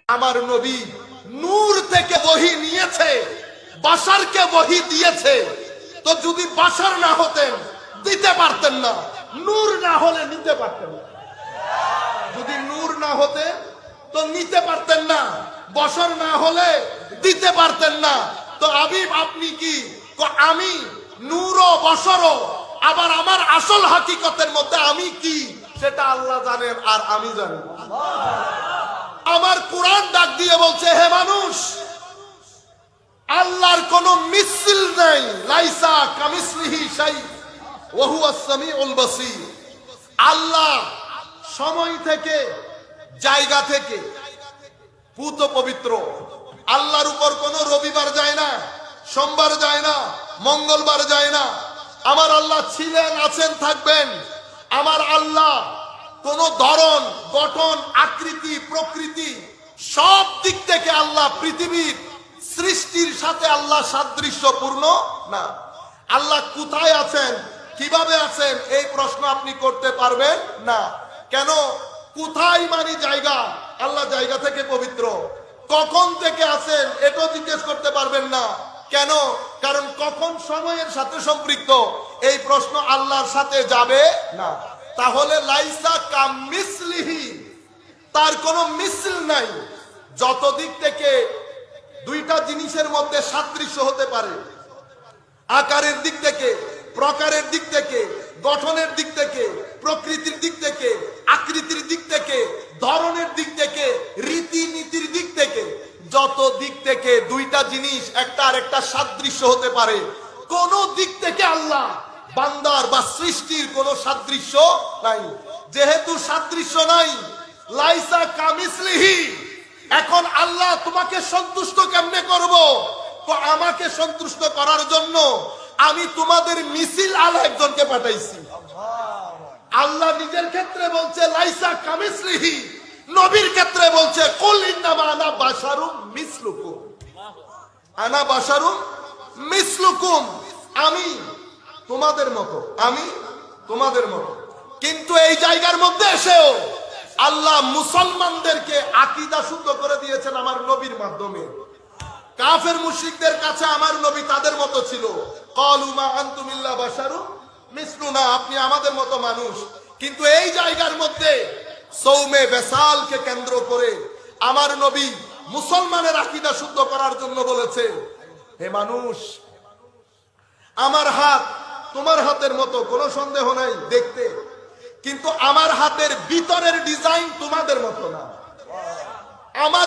আমার নবী নূর থেকে ওহী নিয়েছে, বাশারকে ওহী দিয়েছে। তো যদি বাশার না হতেন দিতে পারতেন না, নূর না হলে নিতে পারতেন না। যদি নূর না হতে তো নিতে পারতেন না, বশর না হলে দিতে পারতেন না। তো হাবিব আপনি কি? আমি নূরও বশরও, আবার আমার আসল হাকিকতের মধ্যে আমি কি সেটা আল্লাহ জানেন আর আমি জানি। আমার কোরআন ডাক দিয়ে বলছে, হে মানুষ, আল্লাহর কোন মিসল নাই, লাইসা কামিসলিহি শাই ওয়া হুয়াস সামিউল বাসীর। আল্লাহ সময় থেকে, জায়গা থেকে পুত পবিত্র। আল্লাহর উপর কোন রবিবার যায় না, সোমবার যায় না, মঙ্গলবার যায় না। আমার আল্লাহ ছিলেন, আছেন, থাকবেন। আমার আল্লাহ কোন ধরন, গঠন, আকৃতি, প্রকৃতি সব দিক থেকে আল্লাহ পৃথিবীর সৃষ্টির সাথে আল্লাহ সাদৃশ্যপূর্ণ না। আল্লাহ কোথায় আছেন, কিভাবে আছেন, এই প্রশ্ন আপনি করতে পারবেন না। কেন? কোথায় মানে জায়গা, আল্লাহ জায়গা থেকে পবিত্র। কখন থেকে আছেন এটাও জিজ্ঞেস করতে পারবেন না। কেন? কারণ কখন সময়ের সাথে সম্পৃক্ত, এই প্রশ্ন আল্লাহর সাথে যাবে না। তাহলে লাইসা কামিসলিহি, তার কোনো মিসল নাই। যত দিক থেকে দুইটা জিনিসের মধ্যে সাদৃশ্য হতে পারে, আকারের দিক থেকে, প্রকারের দিক থেকে, গঠনের দিক থেকে, প্রকৃতির দিক থেকে, আকৃতির দিক থেকে, ধরনের দিক থেকে, রীতিনীতির দিক থেকে, যত দিক থেকে দুইটা জিনিস একটা আর একটা সাদৃশ্য হতে পারে, কোন দিক থেকে আল্লাহ বান্দার বা সৃষ্টির কোন সাদৃশ্য নাই। যেহেতু সাদৃশ্য নাই, লাইসা কামিসলিহি, এখন আল্লাহ তোমাকে সন্তুষ্ট কেমনে করব? তো আমাকে সন্তুষ্ট করার জন্য আমি তোমাদের মিছিল আলা একজনকে পাঠাইছি। আল্লাহ নিজের ক্ষেত্রে বলছে লাইসা কামিসলিহি, নবীর ক্ষেত্রে বলছে কুল ইন্নামা আনা বাশারুম মিসলুকুম, আনা বাশারুম মিসলুকুম, আমি তোমাদের মতো, আমি তোমাদের মতো। কিন্তু এই জায়গার মধ্যে এসেও আল্লাহ মুসলমানদেরকে আকীদা শুদ্ধ করে দিয়েছেন আমার নবীর মাধ্যমে। কাফের মুশরিকদের কাছে আমার নবী তাদের মতো ছিল। ক্বালু মা আনতুম ইল্লা বাশারুম মিসলুনা, আপনি আমাদের মতো মানুষ। কিন্তু এই জায়গার মধ্যে সৌমে বেসালকে কেন্দ্র করে আমার নবী মুসলমানের আকীদা শুদ্ধ করার জন্য বলেছে, হে মানুষ, আমার হাত তোমার হাতের মতো, কোনো সন্দেহ নাই দেখতে, কিন্তু আমার হাতের ভিতরের ডিজাইন তোমাদের মতো না। আমার